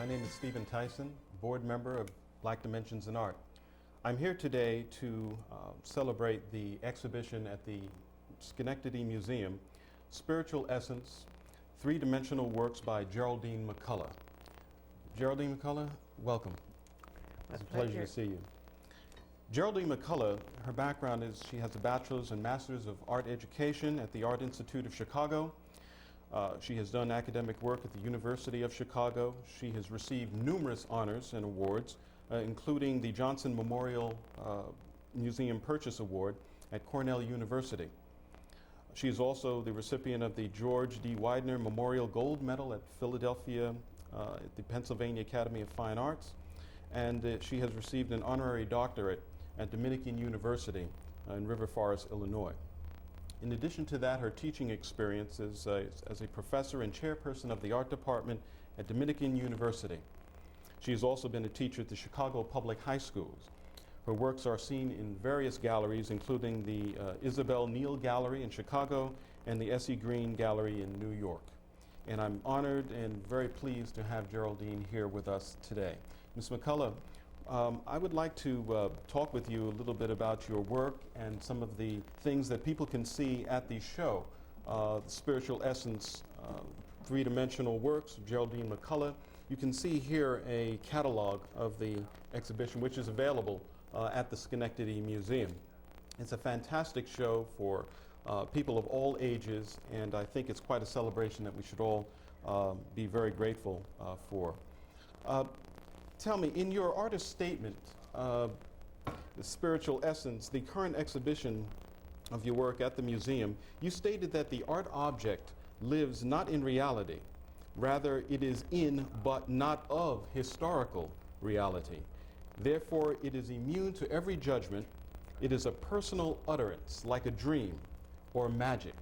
My name is Stephen Tyson, board member of Black Dimensions in Art. I'm here today to celebrate the exhibition at the Schenectady Museum, Spiritual Essence, Three-Dimensional Works by Geraldine McCullough. Geraldine McCullough, welcome. It's a pleasure to see you. Geraldine McCullough, her background is she has a bachelor's and master's of art education at the Art Institute of Chicago. She has done academic work at the University of Chicago. She has received numerous honors and awards, including the Johnson Memorial Museum Purchase Award at Cornell University. She is also the recipient of the George D. Widener Memorial Gold Medal at Philadelphia at the Pennsylvania Academy of Fine Arts, and she has received an honorary doctorate at Dominican University in River Forest, Illinois. In addition to that, her teaching experience is as a professor and chairperson of the art department at Dominican University. She has also been a teacher at the Chicago Public High Schools. Her works are seen in various galleries, including the Isabel Neal Gallery in Chicago and the S.E. Green Gallery in New York. And I'm honored and very pleased to have Geraldine here with us today. Ms. McCullough, I would like to talk with you a little bit about your work and some of the things that people can see at the show. The Spiritual Essence, Three-Dimensional Works of Geraldine McCullough. You can see here a catalog of the exhibition, which is available at the Schenectady Museum. It's a fantastic show for people of all ages, and I think it's quite a celebration that we should all be very grateful for. Tell me, in your artist statement, The Spiritual Essence, the current exhibition of your work at the museum, you stated that the art object lives not in reality, rather it is in but not of historical reality. Therefore, it is immune to every judgment. It is a personal utterance, like a dream or magic.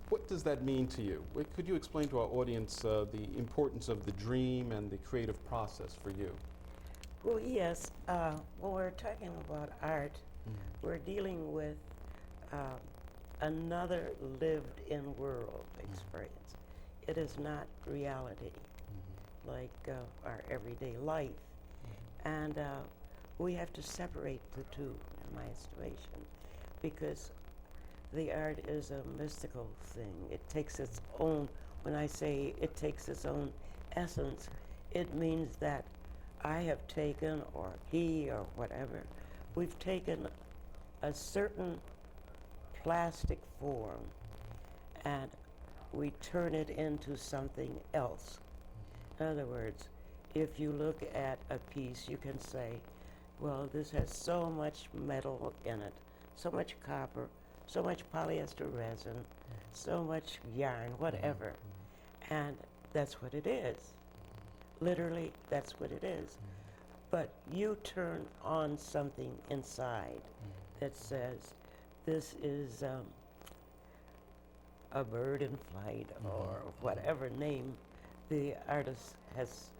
What does that mean to you? Could you explain to our audience the importance of the dream and the creative process for you? Well, yes. When we're talking about art, we're dealing with another lived-in world experience. It is not reality, like our everyday life. And we have to separate the two, in my estimation, because the art is a mystical thing. It takes its own, when I say it takes its own essence, it means that I have taken, or he, or whatever, we've taken a certain plastic form and we turn it into something else. In other words, if you look at a piece, you can say, well, this has so much metal in it, so much copper, so much polyester resin, so much yarn, whatever. And that's what it is. Literally, that's what it is. But you turn on something inside that says, this is a bird in flight, or whatever name the artist has,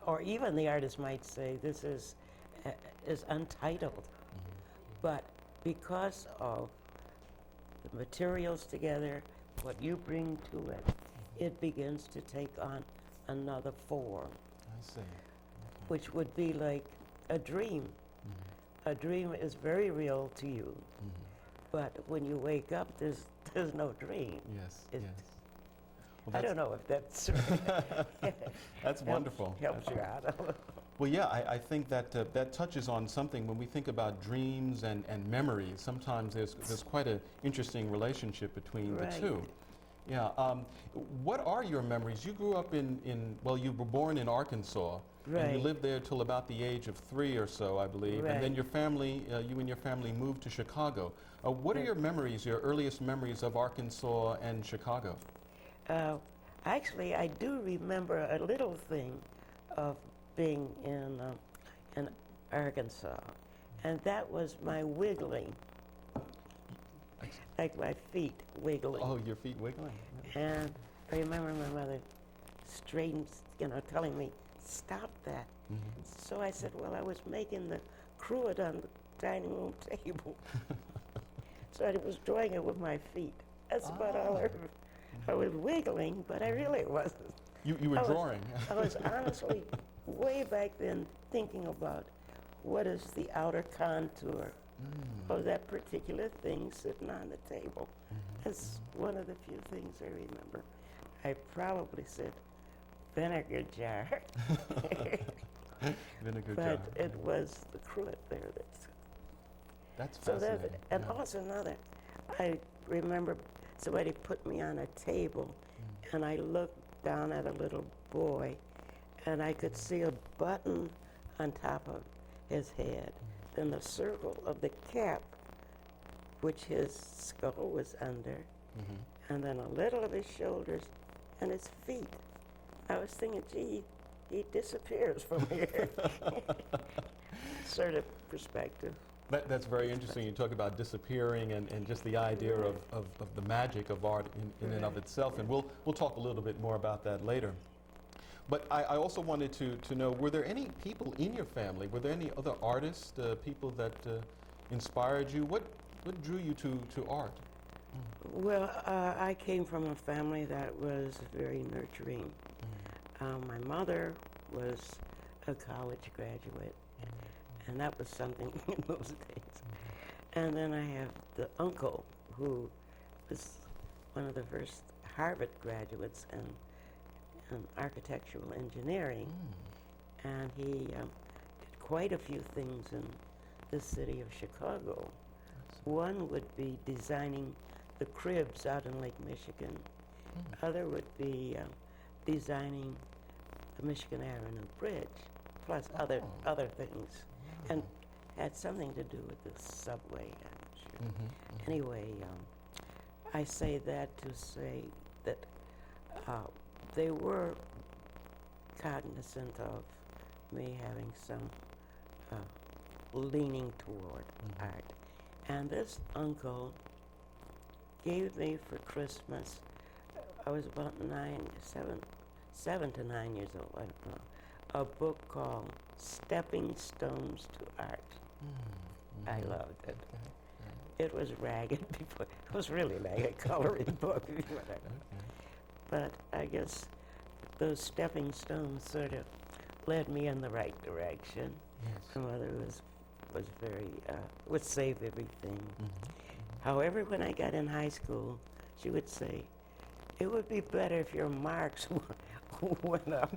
or even the artist might say, this is untitled. But because of the materials together, what you bring to it, it begins to take on another form. I see. Okay. Which would be like a dream. A dream is very real to you, but when you wake up, there's no dream. Yes, yes. Well, I don't know if that's that's wonderful. Helps you out. Well, yeah, I think that that touches on something when we think about dreams and memories. Sometimes there's quite an interesting relationship between the two. Yeah. What are your memories? You grew up well, you were born in Arkansas, and you lived there till about the age of 3 or so, I believe. And then your family, you and your family moved to Chicago. What are your memories, your earliest memories of Arkansas and Chicago? Actually, I do remember a little thing of being in Arkansas, and that was my wiggling, like my feet wiggling. Oh, your feet wiggling. And I remember my mother telling me, stop that. So I said, well, I was making the cruet on the dining room table. So I was drawing it with my feet. That's about all I was wiggling, but I really wasn't. You were drawing. I was honestly way back then thinking about what is the outer contour of that particular thing sitting on the table. That's one of the few things I remember. I probably said vinegar jar. Vinegar but jar. it was the cruet there That's so fascinating. and also another, I remember somebody put me on a table and I looked down at a little boy and I could see a button on top of his head, then the circle of the cap, which his skull was under, and then a little of his shoulders and his feet. I was thinking, gee, he disappears from here. Sort of perspective. That's very interesting. You talk about disappearing and just the idea of the magic of art in and of itself. And we'll talk a little bit more about that later. But I also wanted to know, were there any people in your family, were there any other artists, people that inspired you? What drew you to art? Well, I came from a family that was very nurturing. My mother was a college graduate, and that was something in those days. And then I have the uncle who was one of the first Harvard graduates in architectural engineering, and he did quite a few things in the city of Chicago. One would be designing the cribs out in Lake Michigan. Other would be designing the Michigan Avenue Bridge, plus other things, and had something to do with the subway, I'm sure. Anyway, I say that to say that they were cognizant of me having some leaning toward art. And this uncle gave me for Christmas, I was about 7 to 9 years old, I don't know, a book called Stepping Stones to Art. I loved it. It was ragged before, it was really like a coloring book. But I guess those stepping stones sort of led me in the right direction. My mother was very, would save everything. However, when I got in high school, she would say, it would be better if your marks went up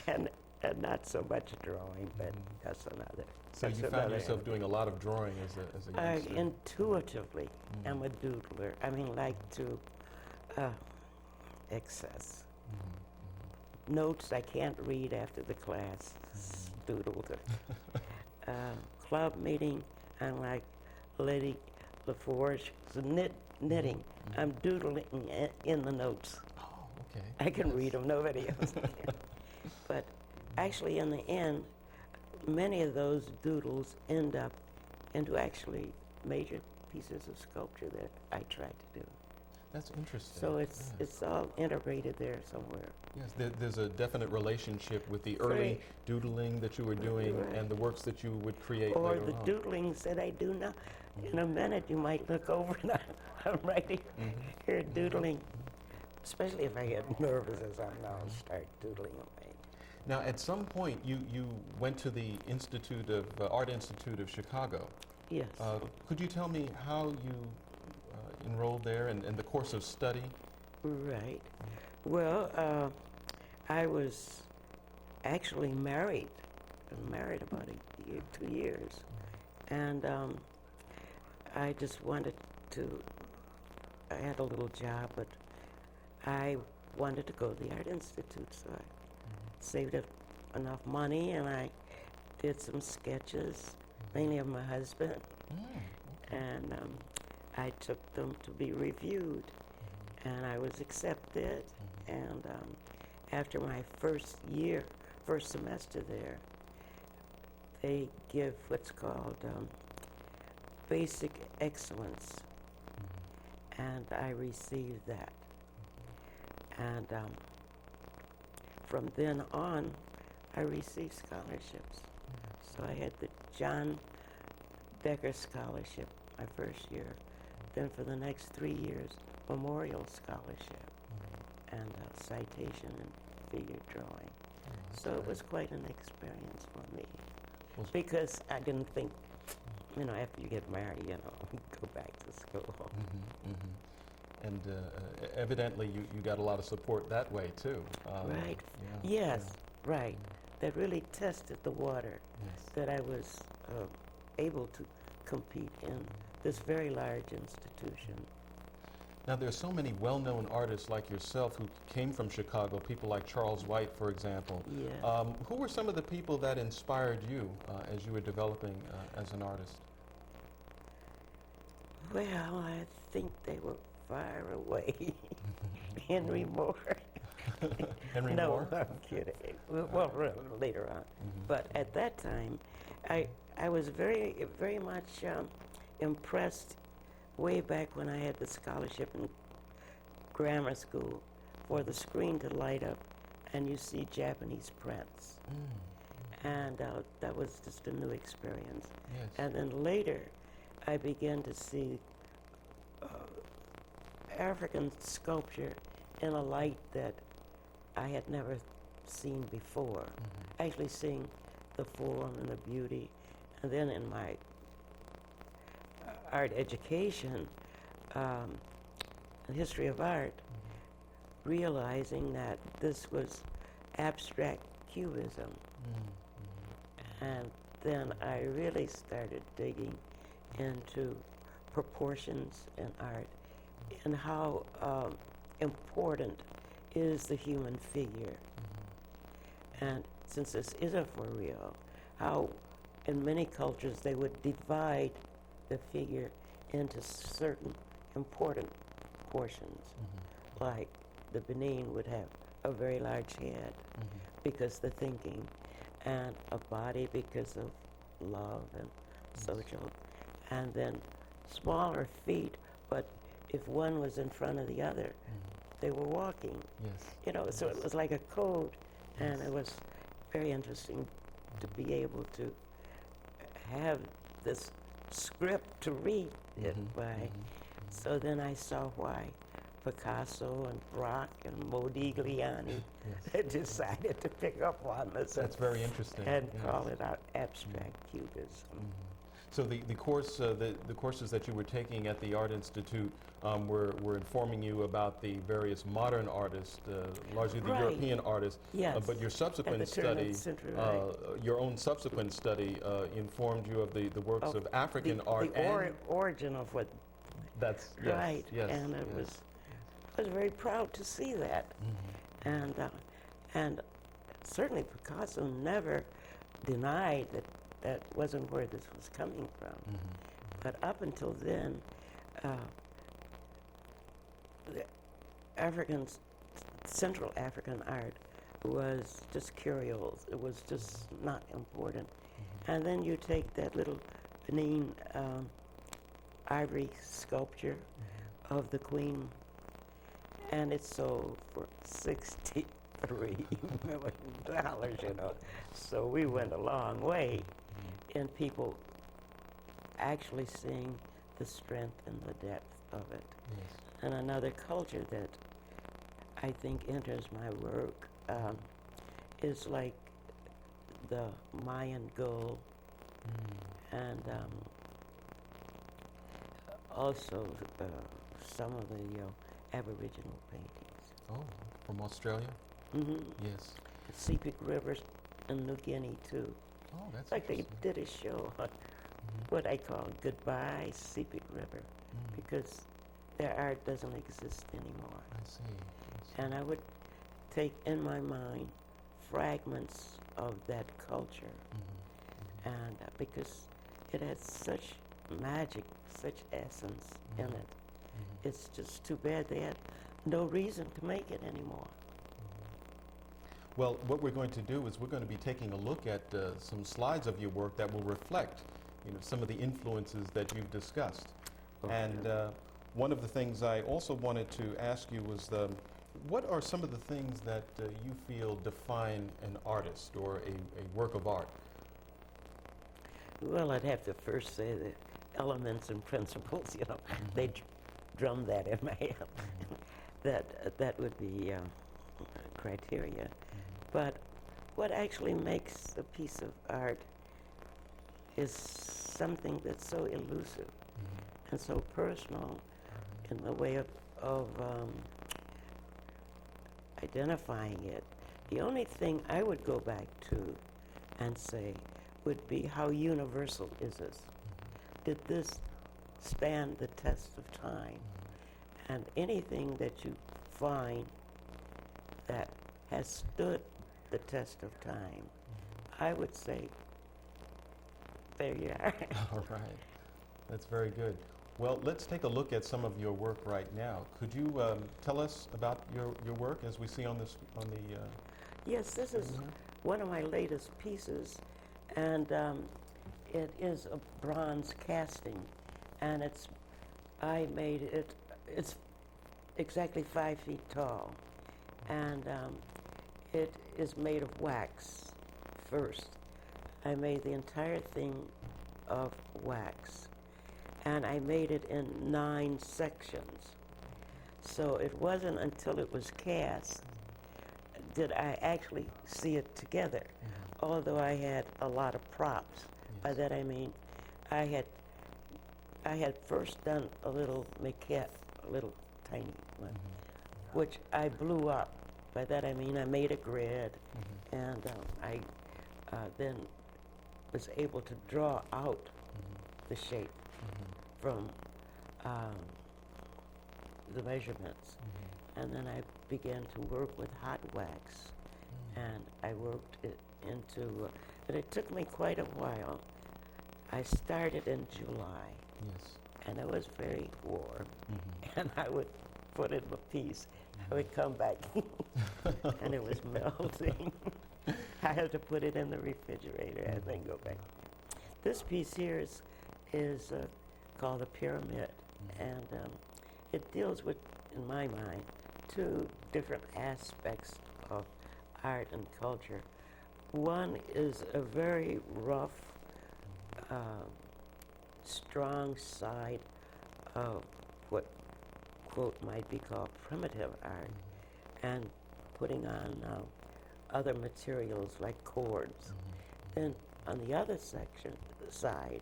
and not so much drawing, but that's another. So you found yourself doing a lot of drawing as a I youngster? intuitively am a doodler. I mean, like to excess. Notes I can't read after the class, doodled. Club meeting, I'm like Lady LaForge, knitting. I'm doodling in the notes. Oh, okay. I can read them, nobody else can. But actually, in the end, many of those doodles end up into actually major pieces of sculpture that I tried to do. That's interesting. So it's all integrated there somewhere. Yes, there's a definite relationship with the early doodling that you were doing and the works that you would create Or later the on. doodlings that I do now. In a minute, you might look over and I'm writing here doodling, especially if I get nervous as I'm now start doodling away. Now, at some point, you went to the Art Institute of Chicago. Yes. Could you tell me how you enrolled there and the course of study? Right. Well, I was actually married. I was married about 2 years. And I just wanted to, I had a little job, but I wanted to go to the Art Institute, so I saved up enough money and I did some sketches, mainly of my husband. And I took them to be reviewed, and I was accepted. And after my first semester there, they give what's called basic excellence, and I received that. And from then on, I received scholarships. So I had the John Decker Scholarship my first year. Then for the next 3 years, Memorial Scholarship. and citation and figure drawing. So it was quite an experience for me, because I didn't think, after you get married, go back to school. And evidently you got a lot of support that way too. Right. Yeah, Yes, right. That really tested the water, that I was able to compete in this very large institution. Now, there's so many well-known artists like yourself who came from Chicago, people like Charles White, for example. Yeah. Who were some of the people that inspired you as you were developing as an artist? Well, I think they were far away. Henry Moore. Henry no, Moore? I'm kidding. Well, later on. But at that time, I was very, very much impressed way back when I had the scholarship in grammar school for the screen to light up and you see Japanese prints. And that was just a new experience. Yes. And then later, I began to see African sculpture in a light that I had never seen before. Actually seeing the form and the beauty. And then in my art education, history of art, realizing that this was abstract cubism. And then I really started digging into proportions in art and how important is the human figure. And since this isn't for real, how in many cultures they would divide the figure into certain important portions. Like the Benin would have a very large head because the thinking, and a body because of love and social, and then smaller feet, but if one was in front of the other, they were walking. So it was like a code, and it was very interesting to be able to have this script to read it by. So then I saw why Picasso and Braque and Modigliani decided to pick up on this. That's very interesting. And call it out abstract cubism. So the courses that you were taking at the Art Institute were informing you about the various modern artists, largely the European artists. Yes. But your subsequent study, your own subsequent study, informed you of the works of African art the origin of what. That's right. Yes. And I was very proud to see that, and certainly Picasso never denied that that wasn't where this was coming from. But up until then, the Central African art was just curios. It was just not important. And then you take that little Benin ivory sculpture of the Queen, and it sold for $63 million, So we went a long way in people actually seeing the strength and the depth of it. And another culture that I think enters my work is like the Mayan gull, and also some of the Aboriginal paintings. Oh, from Australia? Yes. Sepik Rivers in New Guinea too. Oh, that's like they interesting. did a show on what I call Goodbye Sepik River, because their art doesn't exist anymore. I see. And I would take in my mind fragments of that culture, and because it had such magic, such essence in it. It's just too bad they had no reason to make it anymore. Well, what we're going to do is we're going to be taking a look at some slides of your work that will reflect, some of the influences that you've discussed. And one of the things I also wanted to ask you was, what are some of the things that you feel define an artist or a work of art? Well, I'd have to first say the elements and principles, they drum that in my head. that would be criteria. But what actually makes a piece of art is something that's so elusive and so personal in the way of identifying it. The only thing I would go back to and say would be, how universal is this? Did this stand the test of time? And anything that you find that has stood the test of time, I would say, there you are. All right. That's very good. Well, let's take a look at some of your work right now. Could you tell us about your work as we see on this on the? Yes, this is one of my latest pieces, and it is a bronze casting, and I made it. It's exactly 5 feet tall, and it is made of wax first. I made the entire thing of wax, and I made it in 9 sections. So it wasn't until it was cast did I actually see it together, although I had a lot of props. By that I mean I had first done a little maquette, a little tiny one, which I blew up. By that I mean I made a grid, and I then was able to draw out the shape from the measurements. And then I began to work with hot wax, and I worked it into, but it took me quite a while. I started in July, and it was very warm, and I would put in a piece. I would come back, and it was melting. I had to put it in the refrigerator and then go back. This piece here is called a pyramid, and it deals with, in my mind, 2 different aspects of art and culture. One is a very rough, strong side of what, quote, might be called primitive art, and putting on other materials like cords. Then on the other side,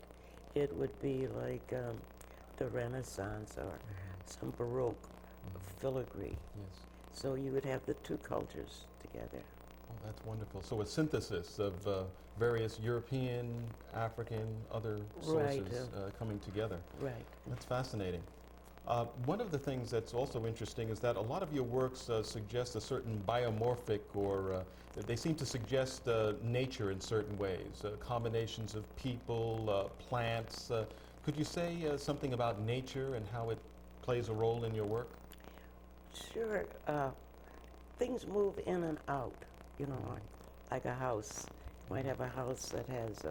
it would be like the Renaissance or some Baroque filigree. So you would have the 2 cultures together. Oh, that's wonderful. So a synthesis of various European, African, other sources coming together. Right. That's fascinating. One of the things that's also interesting is that a lot of your works suggest a certain biomorphic, or they seem to suggest nature in certain ways, combinations of people, plants. Could you say something about nature and how it plays a role in your work? Sure. Things move in and out, you know, like a house. You might have a house that has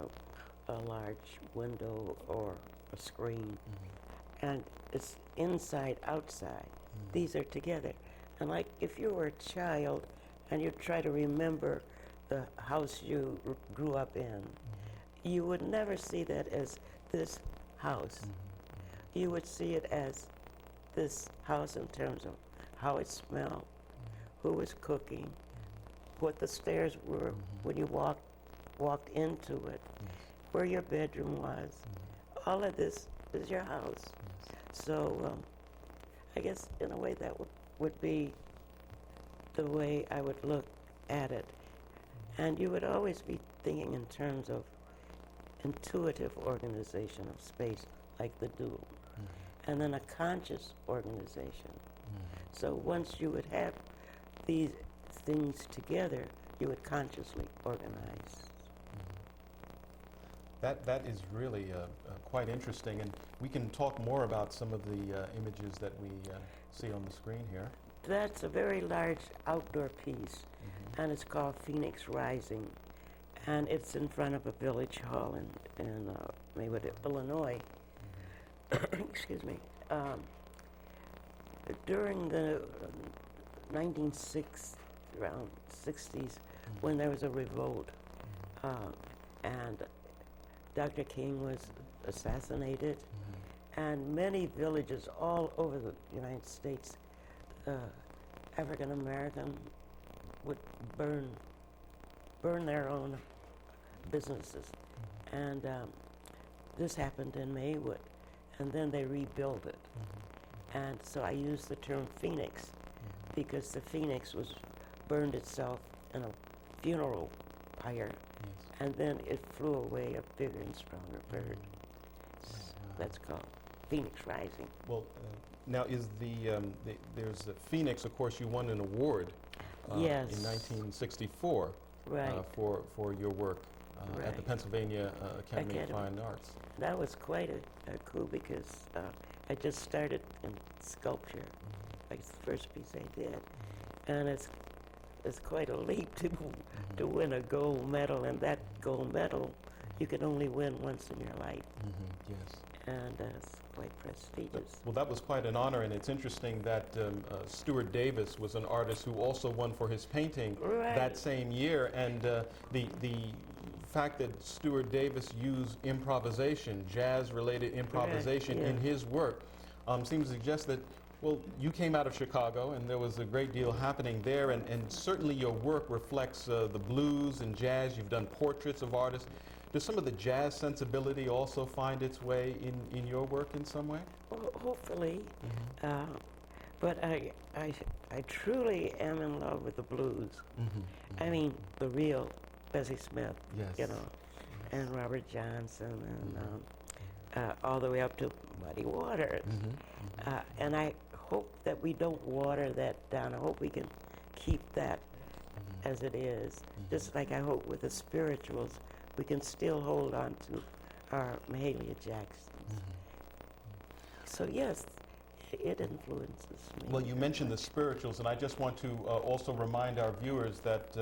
a large window or a screen, and it's inside, outside. These are together. And like if you were a child and you try to remember the house you grew up in, you would never see that as this house. You would see it as this house in terms of how it smelled, who was cooking, what the stairs were when you walked into it, where your bedroom was. All of this is your house. So I guess in a way that would be the way I would look at it. And you would always be thinking in terms of intuitive organization of space, like the Doodle, and then a conscious organization. So once you would have these things together, you would consciously organize. That is really quite interesting, and we can talk more about some of the images that we see on the screen here. That's a very large outdoor piece, and it's called Phoenix Rising, and it's in front of a village hall in Maywood, Illinois. Excuse me. During the 1960s, around 60s, when there was a revolt, and Dr. King was assassinated, and many villages all over the United States African American would burn their own businesses, and this happened in Maywood, and then they rebuilt it, and so I used the term Phoenix because the Phoenix was burned itself in a funeral pyre, and then it flew away a bigger and stronger bird. That's called Phoenix Rising. Well, now is there's the Phoenix, of course, you won an award Yes. in 1964 Right. for your work at the Right. Pennsylvania Academy of Academy. Fine Arts. That was quite a coup because I just started in sculpture, like the first piece I did, and it's quite a leap to win a gold medal, and that gold medal you can only win once in your life, Yes. and it's quite prestigious. Well, that was quite an honor, and it's interesting that Stuart Davis was an artist who also won for his painting Right. that same year, and the fact that Stuart Davis used improvisation, jazz-related improvisation yeah. in his work seems to suggest that, well, you came out of Chicago, and there was a great deal happening there, and certainly your work reflects the blues and jazz. You've done portraits of artists. Does some of the jazz sensibility also find its way in your work in some way? Well, hopefully, but I truly am in love with the blues. I mean, the real Bessie Smith, Yes. you know, and Robert Johnson, and all the way up to Muddy Waters. And I hope that we don't water that down. I hope we can keep that as it is. Just like I hope with the spirituals, we can still hold on to our Mahalia Jacksons. So yes, it influences me. Well, you mentioned the spirituals, and I just want to also remind our viewers that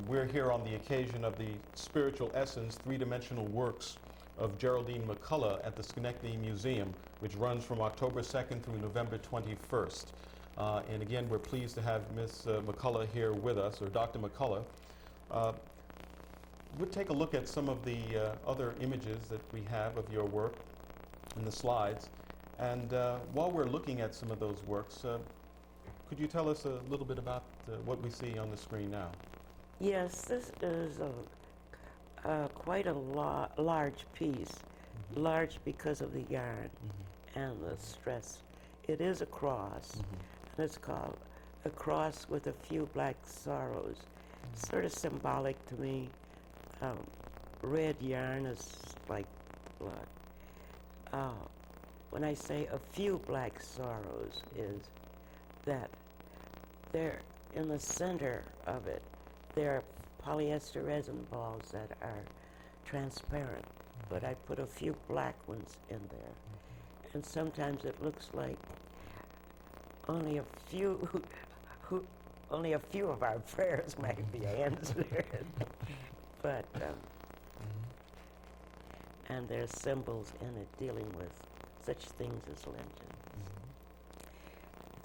we're here on the occasion of the Spiritual Essence three-dimensional works of Geraldine McCullough at the Schenectady Museum, which runs from October 2nd through November 21st. And again, we're pleased to have Ms. McCullough here with us, or Dr. McCullough. We'll take a look at some of the other images that we have of your work in the slides. And while we're looking at some of those works, could you tell us a little bit about what we see on the screen now? Yes, this is quite a large piece, large because of the yarn and the stress. It is a cross, and it's called A Cross with a Few Black Sorrows. Sort of symbolic to me. Red yarn is like blood. When I say a few black sorrows, is that they're in the center of it. There are polyester resin balls that are transparent, but I put a few black ones in there. And sometimes it looks like only a few of our prayers might be answered. But and there's symbols in it dealing with such things as lynching.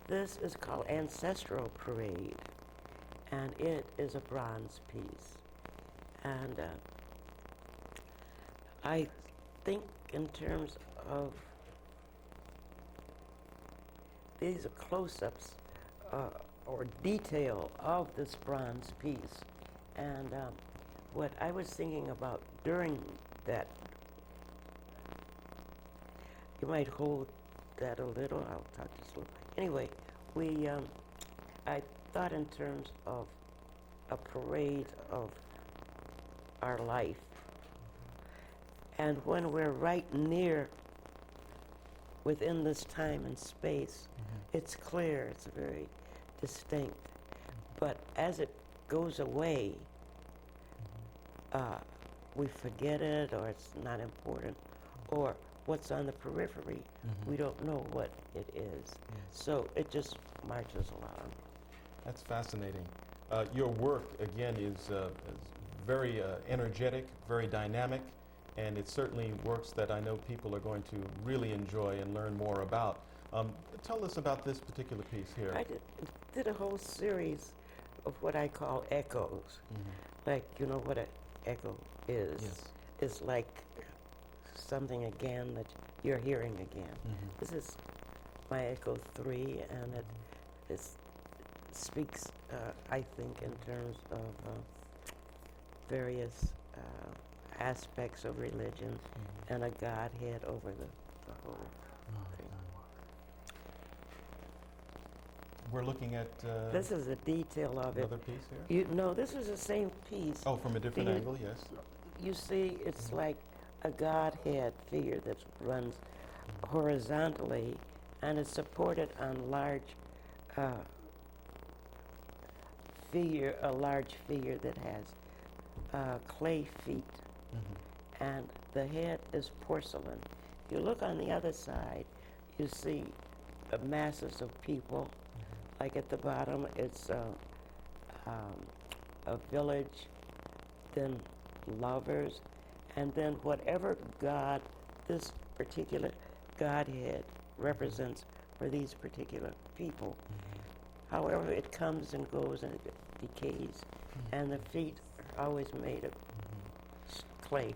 This is called Ancestral Parade, and it is a bronze piece. And I think in terms of, these are close-ups or detail of this bronze piece. And what I was thinking about during that, you might hold that a little, I'll talk just a little. Anyway, I thought in terms of a parade of our life. And when we're right near, within this time and space, it's clear, it's very distinct. But as it goes away, we forget it, or it's not important, or what's on the periphery, we don't know what it is. So it just marches along. That's fascinating. Your work, again, is very energetic, very dynamic, and it certainly works that I know people are going to really enjoy and learn more about. Tell us about this particular piece here. I did a whole series of what I call echoes. Like, you know what an echo is? Yes. It's like something again that you're hearing again. This is my echo 3, and speaks, I think, in terms of various aspects of religion and a Godhead over the whole thing. We're looking at This is a detail of it. another piece here? No, this is the same piece. Oh, from a different you- angle, yes. You see, it's like a Godhead figure that runs horizontally, and it's supported on a large figure that has clay feet, and the head is porcelain. You look on the other side, you see masses of people. Like at the bottom, it's a village, then lovers, and then whatever God this particular Godhead represents for these particular people. However, it comes and goes and it decays, and the feet are always made of clay.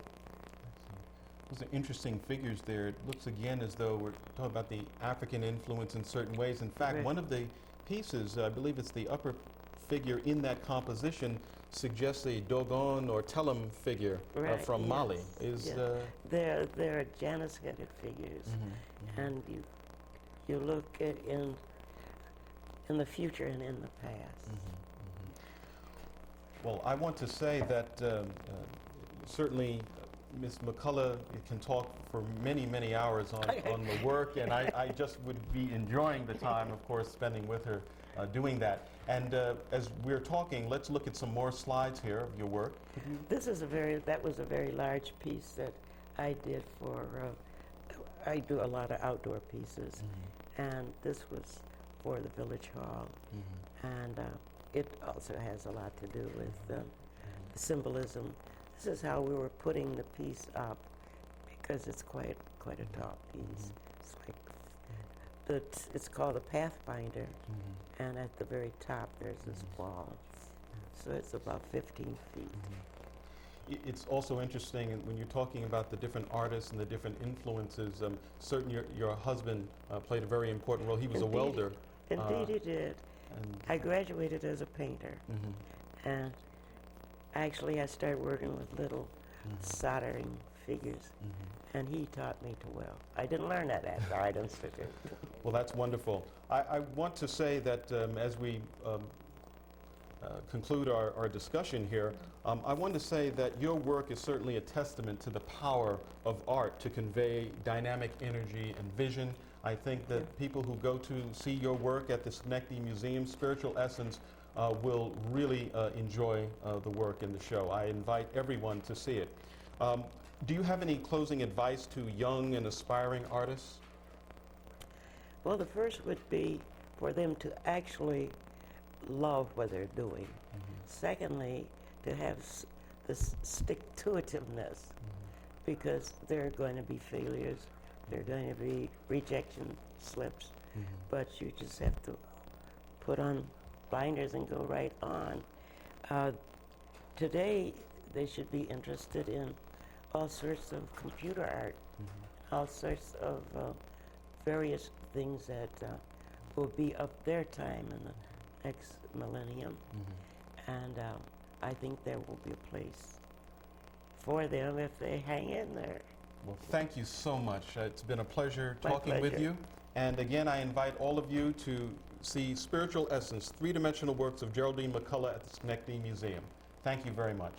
Those are interesting figures there. It looks again as though we're talking about the African influence in certain ways. In fact, Right. one of the pieces, I believe it's the upper figure in that composition, suggests a Dogon or Telem figure Right, from Mali. yes, Is yes. They're Janus-headed figures, and you look at in the future and in the past. Well, I want to say that certainly Ms. McCullough can talk for many, many hours on the work, and I just would be enjoying the time, of course, spending with her doing that. And as we're talking, let's look at some more slides here of your work. That was a very large piece that I did for, I do a lot of outdoor pieces, and this was for the Village Hall, and it also has a lot to do with symbolism. This is how we were putting the piece up, because it's quite a tall piece. It's like it's called a Pathfinder, and at the very top there's this wall. So it's about 15 feet. It's also interesting when you're talking about the different artists and the different influences. Certainly, your husband played a very important role. He was a welder. Indeed, he did. And I graduated as a painter, and actually I started working with little soldering figures, and he taught me to weld. I didn't learn that at the Art Institute. Well, that's wonderful. I want to say that as we conclude our discussion here, I want to say that your work is certainly a testament to the power of art to convey dynamic energy and vision. I think that people who go to see your work at the Schenectady Museum, Spiritual Essence, will really enjoy the work in the show. I invite everyone to see it. Do you have any closing advice to young and aspiring artists? Well, the first would be for them to actually love what they're doing. Secondly, to have this stick-to-itiveness, because there are going to be failures, there are going to be rejection slips, but you just have to put on blinders and go right on. Today, they should be interested in all sorts of computer art, all sorts of various things that will be of their time in the next millennium. And I think there will be a place for them if they hang in there. Well, thank you so much. It's been a pleasure My talking with pleasure. you. And again, I invite all of you to see Spiritual Essence, three-dimensional works of Geraldine McCullough at the Schenectady Museum. Thank you very much.